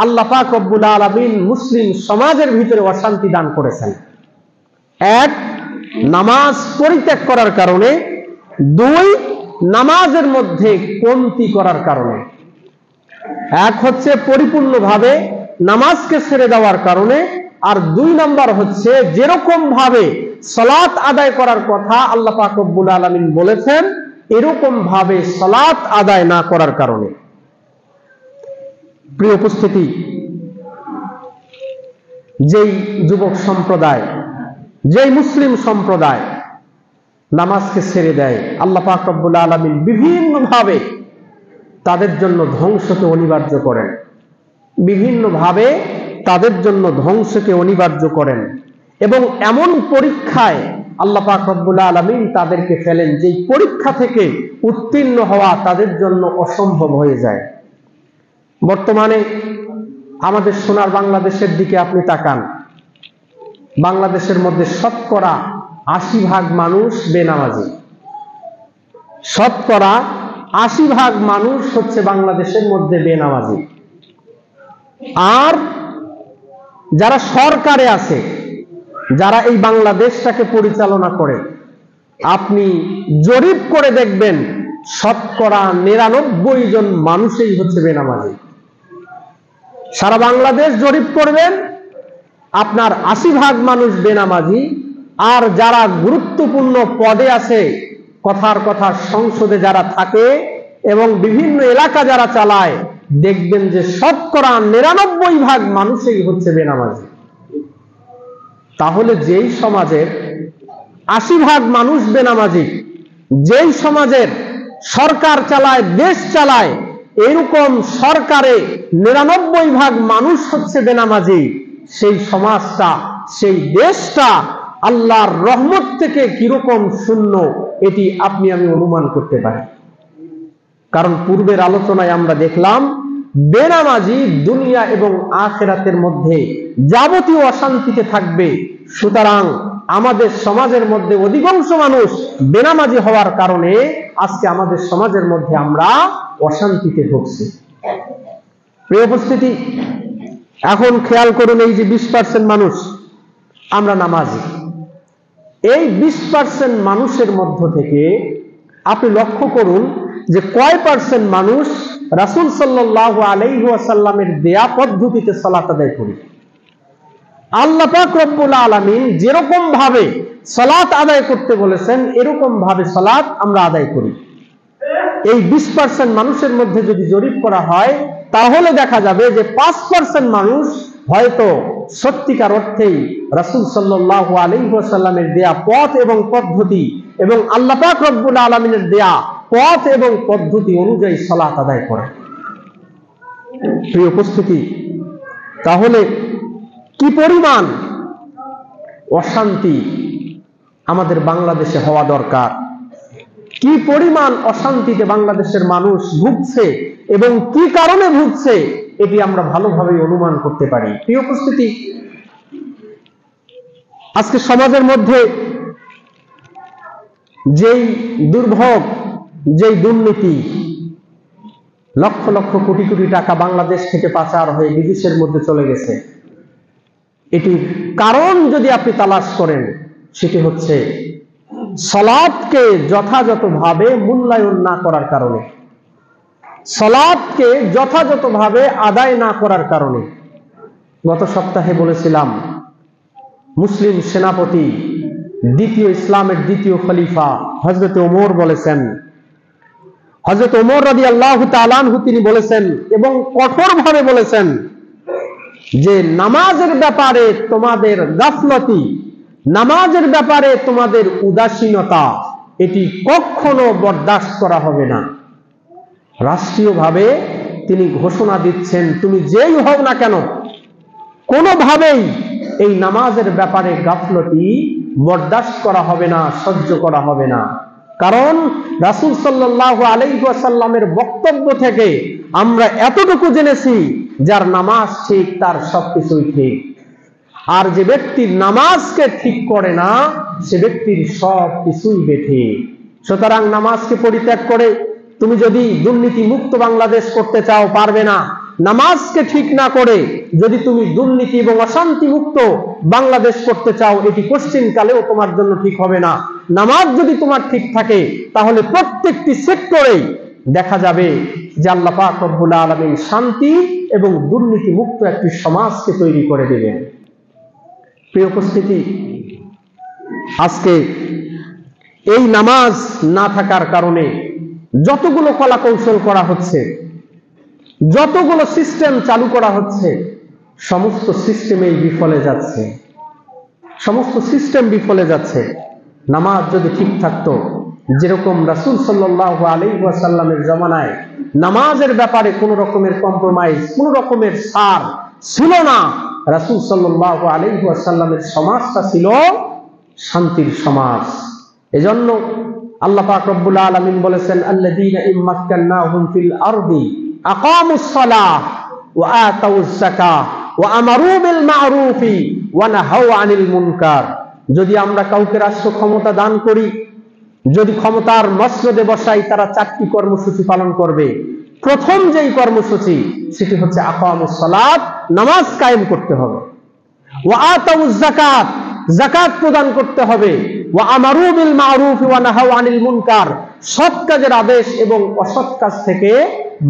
আল্লাহ পাক রব্বুল আলামিন মুসলিম সমাজের ভিতরে অশান্তি দান করেছেন। 1, নামাজ পরিত্যাগ করার কারণে, 2, নামাজের মধ্যে কমতি করার কারণে। 1 হচ্ছে পরিপূর্ণভাবে নামাজকে ছেড়ে দেওয়ার কারণে, আর 2 নাম্বার হচ্ছে যেরকম ভাবে সালাত আদায় করার কথা আল্লাহ পাক রব্বুল আলামিন বলেছেন এরকম ভাবে সালাত আদায় না করার কারণে। প্রিয় উপস্থিতি, যেই যুবক সম্প্রদায়, যেই মুসলিম সম্প্রদায় নামাজকে ছেড়ে দেয়, আল্লাহ পাক রব্বুল আলামিন বিভিন্ন ভাবে তাদের জন্য ধ্বংসকে অনিবার্য করেন, বিভিন্ন ভাবে তাদের জন্য ধ্বংসকে অনিবার্য করেন। এবং এমন পরীক্ষায় আল্লাহ পাক রব্বুল আলামিন তাদেরকে ফেলেন যেই পরীক্ষা থেকে উত্তীর্ণ হওয়া তাদের জন্য অসম্ভব হয়ে যায়। বর্তমানে আমাদের সোনার বাংলাদেশের দিকে আপনি তাকান, বাংলাদেশের মধ্যে শতকরা 80% মানুষ বেনামাজি। শতকরা 80% মানুষ হচ্ছে বাংলাদেশের মধ্যে বেনামাজি। আর যারা সরকারে আছে, যারা এই বাংলাদেশটাকে পরিচালনা করে, আপনি জরিপ করে দেখবেন শতকরা 99 জন মানুষই হচ্ছে বেনামাজি। সারা বাংলাদেশ জরিপ করবেন, আপনার 80% মানুষ বেনামাজি। আর যারা গুরুত্বপূর্ণ পদে আছে, কথার কথা সংসদে যারা থাকে এবং বিভিন্ন এলাকা যারা চালায়, দেখবেন যে শতকরা 99% মানুষই হচ্ছে বেনামাজি। তাহলে যেই সমাজের 80% মানুষ বেনামাজি, যেই সমাজের সরকার চালায়, দেশ চালায়, এরকম সরকারে 99% মানুষ হচ্ছে বেনামাজি, সেই সমাজটা, সেই দেশটা আল্লাহর রহমত থেকে কিরকম শূন্য, এটি আপনি আমি অনুমান করতে পারি। কারণ পূর্বের আলোচনায় আমরা দেখলাম বেনামাজি দুনিয়া এবং আখিরাতের মধ্যে যাবতীয় অশান্তিতে থাকবে। সুতরাং আমাদের সমাজের মধ্যে অধিকাংশ মানুষ বেনামাজি হওয়ার কারণে আজকে আমাদের সমাজের মধ্যে আমরা অশান্তিতে ভুগছি। প্রিয় উপস্থিতি, এখন খেয়াল করুন, এই যে 20% মানুষ আমরা নামাজি, এই 20% মানুষের মধ্য থেকে আপনি লক্ষ্য করুন যে কয় পার্সেন্ট মানুষ রাসূল সাল্লাল্লাহু আলাইহি ওয়াসাল্লামের দেয়া পদ্ধতিতে সালাত আদায় করি। আল্লাহ পাক রব্বুল আলামিন যেরকম ভাবে সালাত আদায় করতে বলেছেন, এরকম ভাবে সালাত আমরা আদায় করি। এই 20% মানুষের মধ্যে যদি জরিপ করা হয়, তাহলে দেখা যাবে যে 5% মানুষ হয়তো সত্যিকার অর্থেই রাসূল সাল্লাল্লাহু আলাইহি ওয়াসাল্লামের দেয়া পথ এবং পদ্ধতি এবং আল্লাহ পাক রব্বুল আলামিনের দেয়া পথ এবং পদ্ধতি অনুযায়ী সালাত আদায় করে। প্রিয় উপস্থিতি, তাহলে কি পরিমাণ অশান্তি আমাদের বাংলাদেশে হওয়া দরকার, কি পরিমাণ অশান্তিতে বাংলাদেশের মানুষ ভুগছে এবং কি কারণে ভুগছে, এটি আমরা ভালোভাবে অনুমান করতে পারি। প্রিয় উপস্থিতি, আজকে সমাজের মধ্যে যেই দুর্ভোগ, যেই দুর্নীতি, লক্ষ লক্ষ কোটি কোটি টাকা বাংলাদেশ থেকে পাচার হয়ে বিদেশের মধ্যে চলে গেছে, এটির কারণ যদি আপনি তালাশ করেন, সেটি হচ্ছে সালাতকে যথাযথভাবে মূল্যায়ন না করার কারণে, সালাতকে যথাযথভাবে আদায় না করার কারণে। গত সপ্তাহে বলেছিলাম, মুসলিম সেনাপতি, দ্বিতীয় ইসলামের দ্বিতীয় খলিফা হযরত ওমর বলেছেন, হযরত ওমর রাদিয়াল্লাহু তাআলা আনহু তিনি বলেছেন এবং কঠোরভাবে বলেছেন যে নামাজের ব্যাপারে তোমাদের গাফলতি, নামাজের ব্যাপারে তোমাদের উদাসীনতা, এটি কখনো বরদাস্ত করা হবে না। রাষ্ট্রীয়ভাবে তিনি ঘোষণা দিচ্ছেন, তুমি যেই হও না কেন, কোনোভাবেই এই নামাজের ব্যাপারে গাফলতি বরদাস্ত করা হবে না, সহ্য করা হবে না। কারণ রাসূল সাল্লাল্লাহু আলাইহি ওয়াসাল্লামের বক্তব্য থেকে আমরা এতটুকু জেনেছি, যার নামাজ ঠিক তার সবকিছুই ঠিক, আর যে ব্যক্তির নামাজকে ঠিক করে না, সে ব্যক্তির সব কিছুই বেঠিক। সুতরাং নামাজকে পরিত্যাগ করে তুমি যদি দুর্নীতি মুক্ত বাংলাদেশ করতে চাও, পারবে না। নামাজকে ঠিক না করে যদি তুমি দুর্নীতি এবং অশান্তি মুক্ত বাংলাদেশ করতে চাও, এটি কোশ্চিনকালেও তোমার জন্য ঠিক হবে না। নামাজ যদি তোমার ঠিক থাকে, তাহলে প্রত্যেকটি সেক্টরে দেখা যাবে যে আল্লাহ পাক রব্বুল আলামিন শান্তি এবং দুর্নীতি মুক্ত একটি সমাজকে তৈরি করে দেবেন। প্রিয় উপস্থিতি, আজকে এই নামাজ না থাকার কারণে যতগুলো কলা কৌশল করা হচ্ছে, যতগুলো সিস্টেম চালু করা হচ্ছে, সমস্ত সিস্টেমেই বিফলে যাচ্ছে, সমস্ত সিস্টেম বিফলে যাচ্ছে। নামাজ যদি ঠিক থাকতো, যেরকম রাসূল সাল্লাল্লাহু আলাইহি ওয়াসাল্লামের জামানায় নামাজের ব্যাপারে কোনো রকমের কম্প্রোমাইজ, কোনো রকমের ছাড় ছিল না। রাসূল সাল্লাল্লাহু আলাইহি ওয়াসাল্লামের সমাজটা ছিল শান্তির সমাজ। এজন্য আল্লাহ পাক রব্বুল আলামিন বলেছেন, আল্লাযীনা ইম্মাক্কান্নাহুম ফিল আরদি আকামুস সালাহ ওয়া আতাউজ যাকাহ ওয়া আমারু বিল মা'রুফি ওয়া নাহাউ আনিল মুনকার। যদি আমরা কাউকে রাষ্ট্র ক্ষমতা দান করি, যদি ক্ষমতার মসনদে বসাই, তারা 4টি কর্মসূচি পালন করবে। প্রথম যেই কর্মসূচি, সেটি হচ্ছে আকামুস সালাত, নামাজ কায়েম করতে হবে। ওয়া আতাউজ যাকাত, যাকাত প্রদান করতে হবে। ওয়া আমারু বিল মা'রুফ ওয়া নাহাউ আনিল মুনকার, সৎ কাজের আদেশ এবং অসৎ কাজ থেকে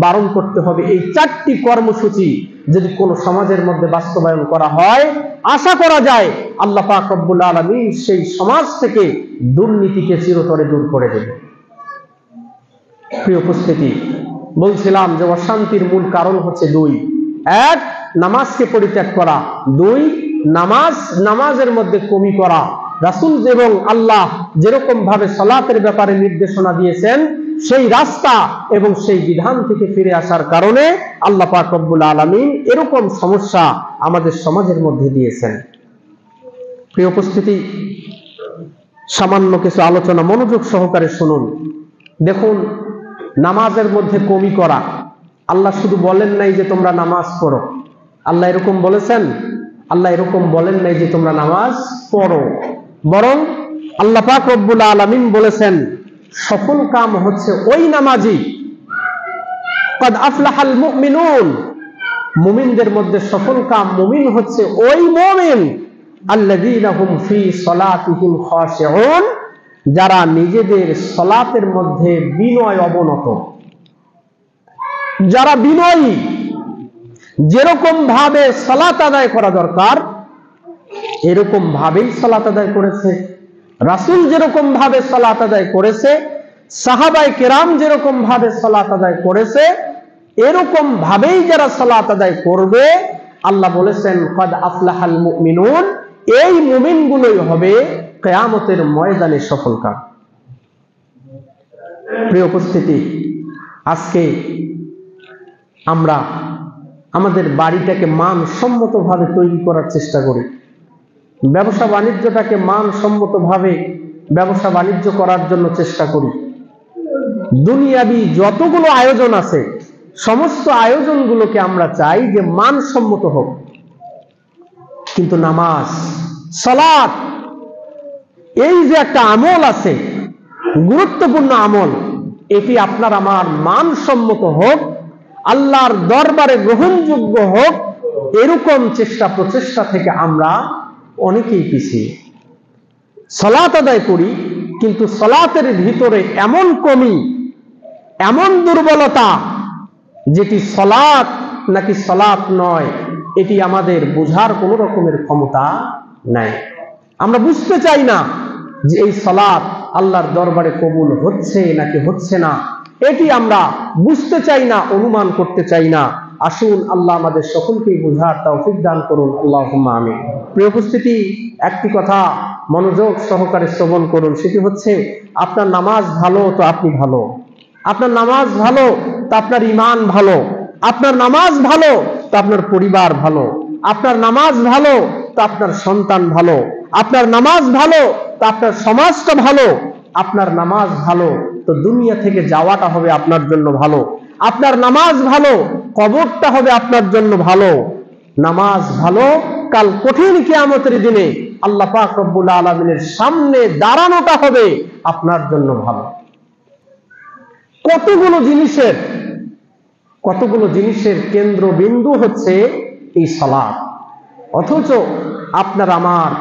বারণ করতে হবে। এই 4টি কর্মসূচি যদি কোনো সমাজের মধ্যে বাস্তবায়ন করা হয়, আশা করা যায় আল্লাহ পাক রব্বুল আলামিন সেই সমাজ থেকে দুর্নীতিকে চিরতরে দূর করে দেবে। প্রিয় উপস্থিতি, বলছিলাম যে অশান্তির মূল কারণ হচ্ছে 2। 1, নামাজকে পরিত্যাগ করা। 2, নামাজের মধ্যে কমি করা। রাসূল এবং আল্লাহ যেরকম ভাবে সালাতের ব্যাপারে নির্দেশনা দিয়েছেন, সেই রাস্তা এবং সেই বিধান থেকে ফিরে আসার কারণে আল্লাহ পাক রব্বুল আলামিন এরকম সমস্যা আমাদের সমাজের মধ্যে দিয়েছেন। প্রিয় উপস্থিতি, সামান্য কিছু আলোচনা মনোযোগ সহকারে শুনুন। দেখুন, নামাজের মধ্যে কমি করা, আল্লাহ শুধু বলেন নাই যে তোমরা নামাজ পড়ো। আল্লাহ এরকম বলেছেন? আল্লাহ এরকম বলেন নাই যে তোমরা নামাজ পড়ো, বরং আল্লাহ পাক রব্বুল আলামিন বলেছেন সফল কাম হচ্ছে ওই নামাজি, কদ আফলাহাল মুমিনুন, মুমিনদের মধ্যে সফল কাম মুমিন হচ্ছে ওই মুমিন আল্লাযীনা হুম ফি সালাতিহিম খাশিউন, যারা নিজেদের সালাতের মধ্যে বিনয় অবনত, যারা বিনয়ী, যেরকম ভাবে সালাত আদায় করা দরকার এরকম ভাবেই সালাত আদায় করেছে। রাসূল যেরকম ভাবে সালাত আদায় করেছে, সাহাবায়ে কেরাম যেরকম ভাবে সালাত আদায় করেছে, এরকম ভাবেই যারা সালাত আদায় করবে, আল্লাহ বলেছেন কদ আফলাহাল মুমিনুন, এই মুমিনগুলোই হবে কিয়ামতের ময়দানে সফলকাম। প্রিয় উপস্থিতি, আজকে আমরা আমাদের বাড়িটাকে মানসম্মতভাবে তৈরি করার চেষ্টা করি, ব্যবসা বাণিজ্যটাকে মানসম্মতভাবে ব্যবসা বাণিজ্য করার জন্য চেষ্টা করি। দুনিয়াবি যতগুলো আয়োজন আছে, সমস্ত আয়োজনগুলোকে আমরা চাই যে মানসম্মত হোক, কিন্তু নামাজ, সালাত, এই যে একটা আমল আছে, গুরুত্বপূর্ণ আমল, এটি আপনার আমার মানসম্মত হোক, আল্লাহর দরবারে গ্রহণযোগ্য হোক, এরকম চেষ্টা প্রচেষ্টা থেকে আমরা অনেকেই পিছিয়ে। সালাত আদায় করি, কিন্তু সালাতের ভিতরে এমন কমি, এমন দুর্বলতা, যেটি সালাত নাকি সালাত নয়, এটি আমাদের বোঝার কোনো রকমের ক্ষমতা নাই। আমরা বুঝতে চাই না যে এই সালাত আল্লাহর দরবারে কবুল হচ্ছে নাকি হচ্ছে না, এটি আমরা বুঝতে চাই না, অনুমান করতে চাই না। আসুন আল্লাহ আমাদের সকলকেই বুঝার তৌফিক দান করুন, আল্লাহুম্মা আমিন। প্রিয় উপস্থিতি, একটি কথা মনোযোগ সহকারে শ্রবণ করুন, সেটি হচ্ছে আপনার নামাজ ভালো তো আপনি ভালো, আপনার নামাজ ভালো তো আপনার ঈমান ভালো, আপনার নামাজ ভালো তো আপনার পরিবার ভালো, আপনার নামাজ ভালো তো আপনার সন্তান ভালো, আপনার নামাজ ভালো তো আপনার সমাজটা ভালো, আপনার নামাজ ভালো তো দুনিয়া থেকে যাওয়াটা হবে আপনার জন্য ভালো, আপনার নামাজ ভালো কবরটা হবে আপনার জন্য ভালো, নামাজ ভালো কাল কঠিন কিয়ামতের দিনে আল্লাহ পাক রব্বুল আলামিনের সামনে দাঁড়ানোটা হবে আপনার জন্য ভালো। কতগুলো জিনিসের কেন্দ্রবিন্দু হচ্ছে এই সালাত, অথচ আপনার আমার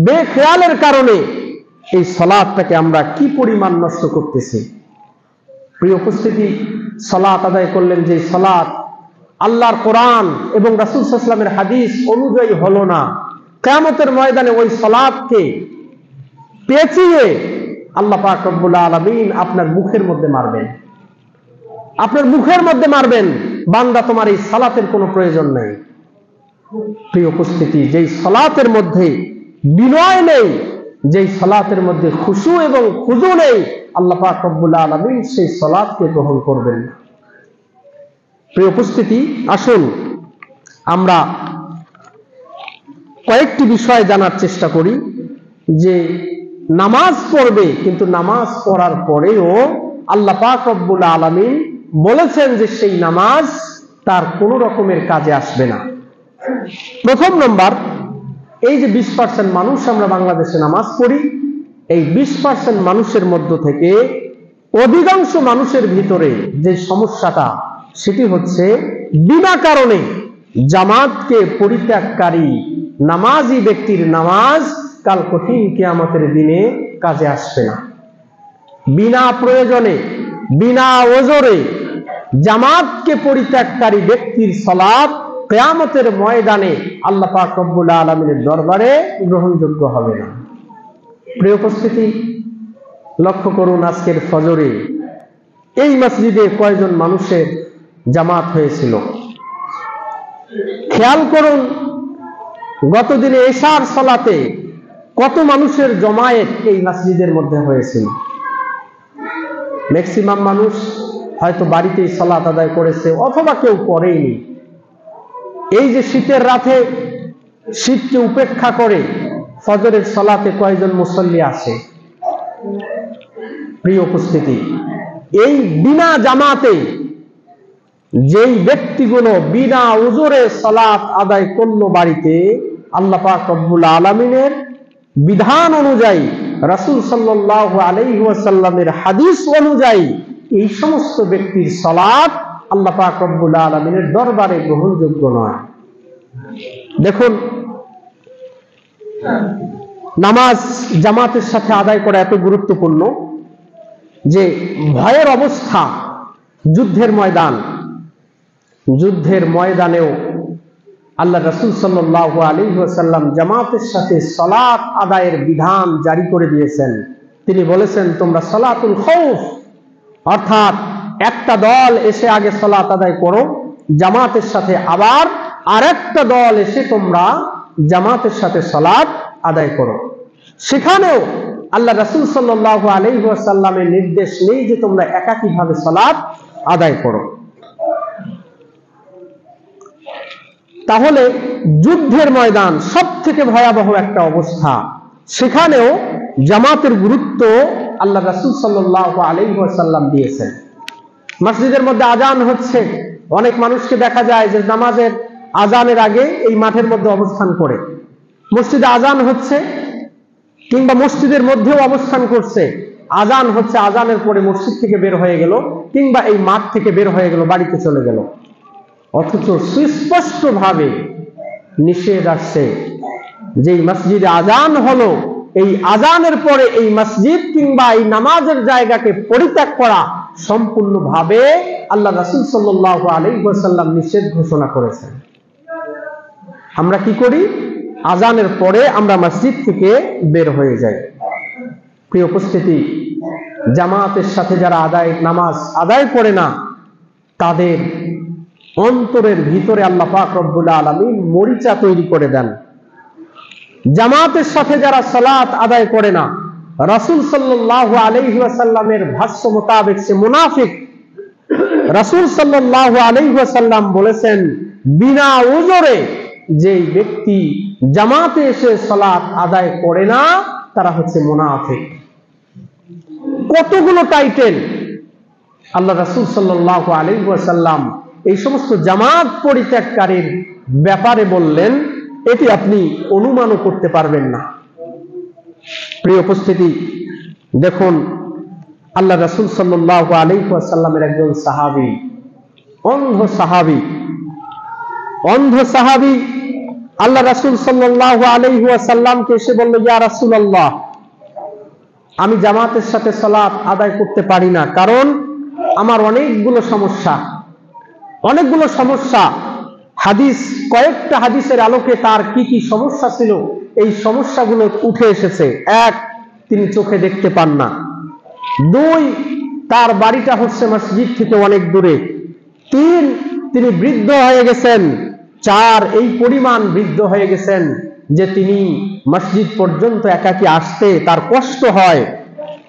বেখেয়ালের কারণে এই সালাতটাকে আমরা কি পরিমাণ নষ্ট করতেছি। প্রিয় উপস্থিতি, সালাত আদায় করলেন যে সালাত আল্লাহর কোরআন এবং রাসূল সাল্লাল্লাহু আলাইহি ওয়াসাল্লামের হাদিস অনুযায়ী হলো না, কিয়ামতের ময়দানে ওই সালাতকে পেঁচিয়ে আল্লাহ পাক রব্বুল আলামিন আপনার মুখের মধ্যে মারবেন, আপনার মুখের মধ্যে মারবেন, বান্দা তোমার এই সালাতের কোনো প্রয়োজন নেই। প্রিয় উপস্থিতি, যেই সালাতের মধ্যে বিনয় নেই, যেই সালাতের মধ্যে খুশু এবং খুজু নেই, আল্লাহ পাক রব্বুল আলামিন সেই সালাতকে গ্রহণ করবেন না। প্রিয় উপস্থিতি, আসুন আমরা কয়েকটি বিষয় জানার চেষ্টা করি যে নামাজ পড়বে, কিন্তু নামাজ পড়ার পরেও আল্লাহ পাক রব্বুল আলামিন বলেছেন যে সেই নামাজ তার কোনো রকমের কাজে আসবে না। প্রথম নম্বর, এই যে 20% মানুষ আমরা বাংলাদেশে নামাজ পড়ি, এই 20% মানুষের মধ্য থেকে অধিকাংশ মানুষের ভিতরে যে সমস্যাটা, সেটি হচ্ছে বিনা কারণে জামাতকে পরিত্যাগকারী নামাজি ব্যক্তির নামাজ কাল কঠিন কিয়ামতের দিনে কাজে আসবে না। বিনা প্রয়োজনে, বিনা ওজরে জামাতকে পরিত্যাগকারী ব্যক্তির সালাত কিয়ামতের ময়দানে আল্লাহ পাক রব্বুল আলামিনের দরবারে গ্রহণযোগ্য হবে না। প্রিয় উপস্থিতি, লক্ষ্য করুন আজকের ফজরে এই মসজিদে কয়জন মানুষের জামাত হয়েছিল। খেয়াল করুন গতদিনে এশার সালাতে কত মানুষের জমায়েত এই মসজিদের মধ্যে হয়েছিল। ম্যাক্সিমাম মানুষ হয়তো বাড়িতেই সালাত আদায় করেছে অথবা কেউ করেনি। এই যে শীতের রাতে শীতকে উপেক্ষা করে ফজরের সালাতে কয়জন মুসল্লি আসে? প্রিয় উপস্থিতি, এই বিনা জামাতে যেই ব্যক্তিগুলো বিনা উজরে সালাত আদায় করলো বাড়িতে, আল্লাহ পাক রব্বুল আলামিনের বিধান অনুযায়ী, রাসূল সাল্লাল্লাহু আলাইহি ওয়াসাল্লামের হাদিস অনুযায়ী এই সমস্ত ব্যক্তির সালাত আল্লাহ পাক রব্বুল আলামিনের দরবারে গ্রহণযোগ্য নয়। দেখুন, নামাজ জামাতের সাথে আদায় করা এত গুরুত্বপূর্ণ যে ভয়ের অবস্থা, যুদ্ধের ময়দানেও আল্লাহ রাসূল সাল্লাল্লাহু আলাইহি ওয়াসাল্লাম জামাতের সাথে সালাত আদায়ের বিধান জারি করে দিয়েছেন। তিনি বলেছেন, তোমরা সালাতুল খাউফ, অর্থাৎ একটা দল এসে আগে সালাত আদায় করো জামাতের সাথে, আবার আরেকটা দল এসে তোমরা জামাতের সাথে সালাত আদায় করো। সেখানেও আল্লাহ রাসূল সাল্লাল্লাহু আলাইহি ওয়াসাল্লামের নির্দেশ নেই যে তোমরা একাকীভাবে সালাত আদায় করো। তাহলে যুদ্ধের ময়দান সবথেকে ভয়াবহ একটা অবস্থা, সেখানেও জামাতের গুরুত্ব আল্লাহ রাসূল সাল্লাল্লাহু আলাইহি ওয়াসাল্লাম দিয়েছেন। মসজিদের মধ্যে আজান হচ্ছে, অনেক মানুষকে দেখা যায় যে নামাজের আজানের আগে এই মাঠের মধ্যে অবস্থান করে। মসজিদে আজান হচ্ছে কিংবা মসজিদের মধ্যেও অবস্থান করছে, আজান হচ্ছে, আজানের পরে মসজিদ থেকে বের হয়ে গেল কিংবা এই মাঠ থেকে বের হয়ে গেল, বাড়িতে চলে গেল। অথচ সুস্পষ্টভাবে নিষেধ আসছে যে মসজিদে আজান হলো, এই আজানের পরে এই মসজিদ কিংবা এই নামাজের জায়গাকে পরিত্যাগ করা সম্পূর্ণভাবে আল্লাহ রাসূল সাল্লাল্লাহু আলাইহি ওয়াসাল্লাম নিষেধ ঘোষণা করেছেন। আমরা কি করি? আজানের পরে আমরা মসজিদ থেকে বের হয়ে যাই। প্রিয় উপস্থিতি, জামাতের সাথে যারা নামাজ আদায় করে না, তাদের অন্তরের ভিতরে আল্লাহ পাক রব্বুল আলামিন মরিচা তৈরি করে দেন। জামাতের সাথে যারা সালাত আদায় করে না, রাসূল সাল্লাল্লাহু আলাইহি ওয়াসাল্লামের ভাষ্য মোতাবেক সে মুনাফিক। রাসূল সাল্লাল্লাহু আলাইহি ওয়াসাল্লাম বলেছেন, বিনা উযরে যেই ব্যক্তি জামাতে এসে সালাত আদায় করে না, তারা হচ্ছে মুনাফিক। কতগুলো টাইটেল আল্লাহ রাসূল সাল্লাল্লাহু আলাইহি ওয়াসাল্লাম এই সমস্ত জামাত পরিত্যাগকারীর ব্যাপারে বললেন, এটি আপনি অনুমানও করতে পারবেন না। প্রিয় উপস্থিতি, দেখুন আল্লাহ রাসূল সাল্লাল্লাহু আলাইহি ওয়াসাল্লামের একজন সাহাবী, অন্ধ সাহাবী আল্লাহ রাসূল সাল্লাল্লাহু আলাইহি ওয়াসাল্লামকে এসে বলল, ইয়া রাসূলুল্লাহ, আমি জামাতের সাথে সালাত আদায় করতে পারি না, কারণ আমার অনেকগুলো সমস্যা। কয়েকটা হাদিসের আলোকে তার কি কি সমস্যা ছিল এই সমস্যাগুলো উঠে এসেছে। 1, তিনি চোখে দেখতে পান না। 2, তার বাড়িটা হচ্ছে মসজিদ থেকে অনেক দূরে। 3, তিনি বৃদ্ধ হয়ে গেছেন। 4, এই পরিমাণ বৃদ্ধ হয়ে গেছেন যে তিনি মসজিদ পর্যন্ত একাকী আসতে তার কষ্ট হয়।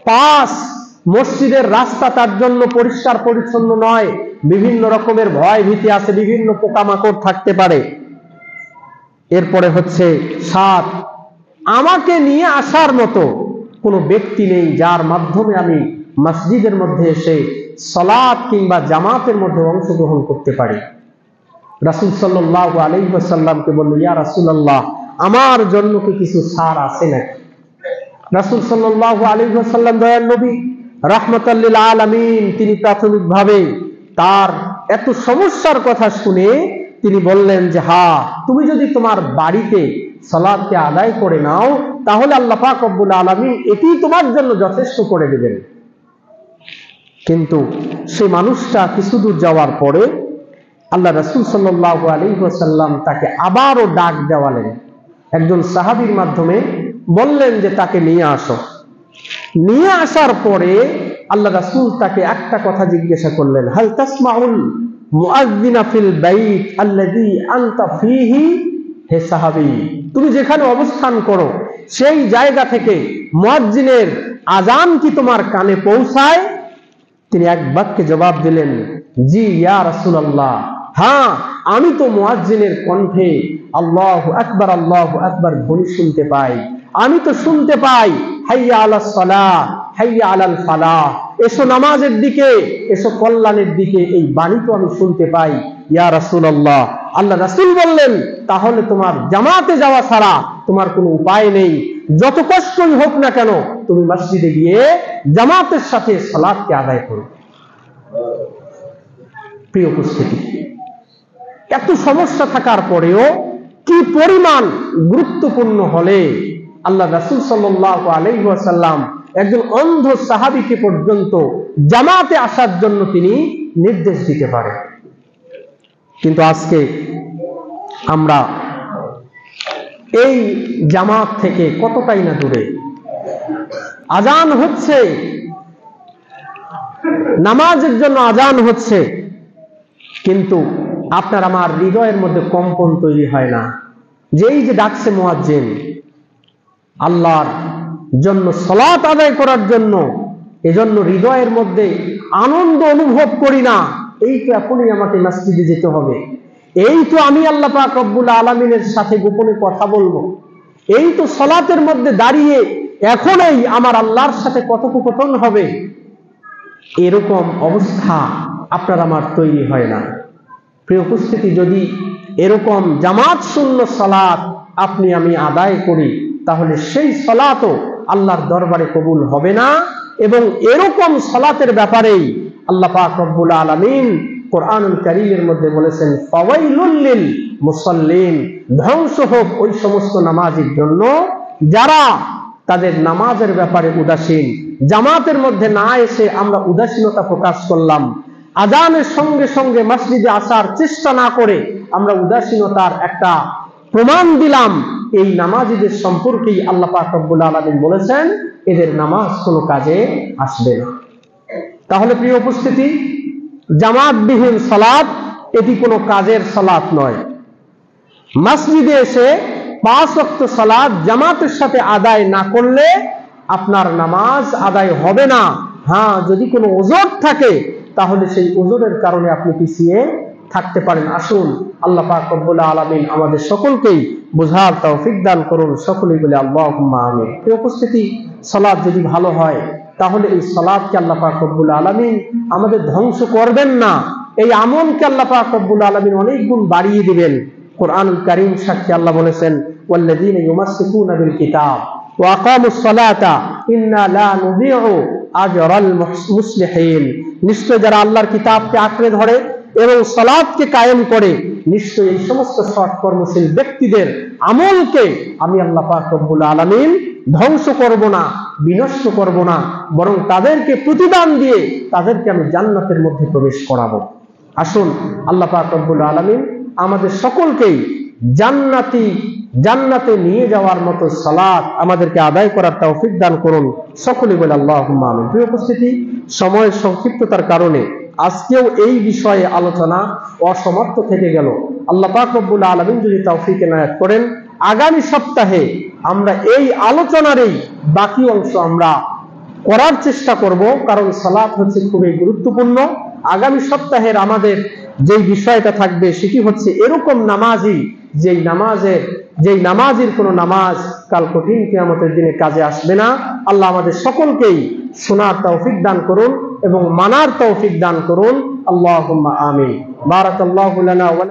5, মসজিদের রাস্তা তার জন্য পরিষ্কার পরিচ্ছন্ন নয়, বিভিন্ন রকমের ভয় ভীতি আছে, বিভিন্ন পোকামাকড় থাকতে পারে। এরপরে হচ্ছে 7, আমাকে নিয়ে আসার মতো কোনো ব্যক্তি নেই যার মাধ্যমে আমি মসজিদের মধ্যে এসে সালাত কিংবা জামাতের মধ্যে অংশগ্রহণ করতে পারি। রাসূল সাল্লাল্লাহু আলাইহি ওয়াসাল্লামকে বলল, ইয়া রাসূলুল্লাহ, আমার জন্য কি কিছু ছাড় আছে নাকি? রাসূল সাল্লাল্লাহু আলাইহি ওয়াসাল্লাম দয়ার নবী, রাহমাতাল লিল আলামিন, তিনি প্রাথমিকভাবে তার এত সমস্যার কথা শুনে তিনি বললেন যে, হ্যাঁ, তুমি যদি তোমার বাড়িতে সালাতকে আদায় করে নাও, তাহলে আল্লাহ পাক রব্বুল আলামিন এটি তোমার জন্য যথেষ্ট করে দেবেন। কিন্তু সে মানুষটা কিছু দূর যাওয়ার পরে আল্লাহ রাসূল সাল্লাল্লাহু আলাইহি ওয়াসাল্লাম তাকে আবারও ডাক দেওয়ালেন, একজন সাহাবীর মাধ্যমে বললেন যে তাকে নিয়ে আসো। নিয়ে আসার পরে আল্লাহ রাসূল তাকে একটা কথা জিজ্ঞাসা করলেন, হাল তাসমাউল মুআযযিনা ফিল বাইত আল্লাযী আনতা ফীহি। হে সাহাবী, তুমি যেখানে অবস্থান করো সেই জায়গা থেকে মুয়াজ্জিনের আযান কি তোমার কানে পৌঁছায়? তিনি এক বাক্যে জবাব দিলেন, জি ইয়া রাসূলুল্লাহ, হ্যাঁ, আমি তো মুয়াজ্জিনের কণ্ঠে আল্লাহু আকবার ধ্বনি শুনতে পাই। আমি তো শুনতে পাই হাইয়া আলাস সালাহ হাইয়া আলাল ফালাহ, এসো নামাজের দিকে, এসো কল্যাণের দিকে, এই বাণী তো আমি শুনতে পাই ইয়া রাসূলুল্লাহ। আল্লাহ রাসূল বললেন, তাহলে তোমার জামাতে যাওয়া ছাড়া তোমার কোনো উপায় নেই। যত কষ্টই হোক না কেন তুমি মসজিদে গিয়ে জামাতের সাথে সালাতকে আদায় করো। প্রিয় উপস্থিতি, এত সমস্যা থাকার পরেও কি পরিমাণ গুরুত্বপূর্ণ হলে আল্লাহ রাসূল সাল্লাল্লাহু আলাইহি ওয়াসাল্লাম একজন অন্ধ সাহাবীকে পর্যন্ত জামাতে আসার জন্য তিনি নির্দেশ দিতে পারে। কিন্তু আজকে আমরা এই জামাত থেকে কতটাই না দূরে। আজান হচ্ছে, নামাজের জন্য আজান হচ্ছে, কিন্তু আপনার আমার হৃদয়ের মধ্যে কম্পন তৈরি হয় না যে এই যে ডাকছে মুয়াজ্জিন আল্লাহর জন্য সালাত আদায় করার জন্য, এজন্য হৃদয়ের মধ্যে আনন্দ অনুভব করি না। এই তো এখনই আমাকে মসজিদে যেতে হবে, এই তো আমি আল্লাহ পাক রব্বুল আলামিনের সাথে গোপনে কথা বলবো, এই তো সালাতের মধ্যে দাঁড়িয়ে এখনই আমার আল্লাহর সাথে কথোপকথন হবে, এরকম অবস্থা আপনার আমার তৈরি হয় না। প্রিয় উপস্থিতি, যদি এরকম জামাত শূন্য সালাত আপনি আমি আদায় করি, তাহলে সেই সালাতও আল্লাহর দরবারে কবুল হবে না। এবং এরকম সালাতের ব্যাপারেই আল্লাহ পাক রব্বুল আলামিন কোরআনুল কারীমের মধ্যে বলেছেন, ফাওয়াইলুল লিল মুসাল্লিন, ধ্বংস হোক ওই সমস্ত নামাজীর জন্য যারা তাদের নামাজের ব্যাপারে উদাসীন। জামাতের মধ্যে না এসে আমরা উদাসীনতা প্রকাশ করলাম, আযানের সঙ্গে সঙ্গে মসজিদে আসার চেষ্টা না করে আমরা উদাসীনতার একটা প্রমাণ দিলাম। এই নামাজীদের সম্পর্কেই আল্লাহ পাক রব্বুল আলামিন বলেছেন, এদের নামাজ কোনো কাজে আসবে না। তাহলে প্রিয় উপস্থিতি, জামাতবিহীন সালাত এটি কোনো কাজের সালাত নয়। মসজিদে এসে 5 ওয়াক্ত সালাত জামাতের সাথে আদায় না করলে আপনার নামাজ আদায় হবে না। হ্যাঁ, যদি কোনো ওজর থাকে তাহলে সেই ওজরের কারণে আপনি পিছিয়ে থাকতে পারেন। আসুন আল্লাহ পাক রব্বুল আলামিন আমাদের সকলকেই বোঝার তৌফিক দান করুন। সকলেই বলে আল্লাহুম্মা আমিন। এই উপস্থিতি, সালাত যদি ভালো হয় তাহলে এই সালাতকে আল্লাহ পাক রব্বুল আলামিন আমাদের ধ্বংস করবেন না, এই আমলকে আল্লাহ পাক রব্বুল আলামিন অনেক গুণ বাড়িয়ে দিবেন। কোরআনুল কারীম সাক্ষী আল্লাহ বলেছেন, ওয়াল্লাযীনা ইউমাসসিকুনা বিল কিতাব ওয়া আকামুস সালাতা ইন্না লা নুযিউ আজরাল মুসলিহিন। নিশ্চয় যারা আল্লাহর কিতাবকে আঁকড়ে ধরে এবং সালাতকে কায়েম করে, নিশ্চয় এই সমস্ত সৎকর্মশীল ব্যক্তিদের আমলকে আমি আল্লাহ পাক রব্বুল আলামিন ধ্বংস করব না, বিনষ্ট করব না, বরং তাদেরকে প্রতিদান দিয়ে তাদেরকে আমি জান্নাতের মধ্যে প্রবেশ করাবো। আসুন আল্লাহ পাক রব্বুল আলামিন আমাদের সকলকেই জান্নাতে নিয়ে যাওয়ার মতো সালাত আমাদেরকে আদায় করার তৌফিক দান করুন। সকলে বলে আল্লাহুম্মা আমিন। প্রিয় উপস্থিতি, সময়ের সংক্ষিপ্ততার কারণে আজকেও এই বিষয়ে আলোচনা অসমাপ্ত থেকে গেল। আল্লাহ পাক রব্বুল আলামিন যদি তৌফিক এনায়েত করেন, আগামী সপ্তাহে আমরা এই আলোচনারই বাকি অংশ আমরা করার চেষ্টা করব, কারণ সালাত হচ্ছে খুবই গুরুত্বপূর্ণ। আগামী সপ্তাহের আমাদের যেই বিষয়টা থাকবে সেটি হচ্ছে এরকম নামাজি যেই নামাজের কোনো নামাজ কাল কঠিন কিয়ামতের দিনে কাজে আসবে না। আল্লাহ আমাদের সকলকেই শোনার তৌফিক দান করুন এবং মানার তৌফিক দান করুন। আল্লাহুম্মা আমিন। বারাকাল্লাহু লানা ওয়া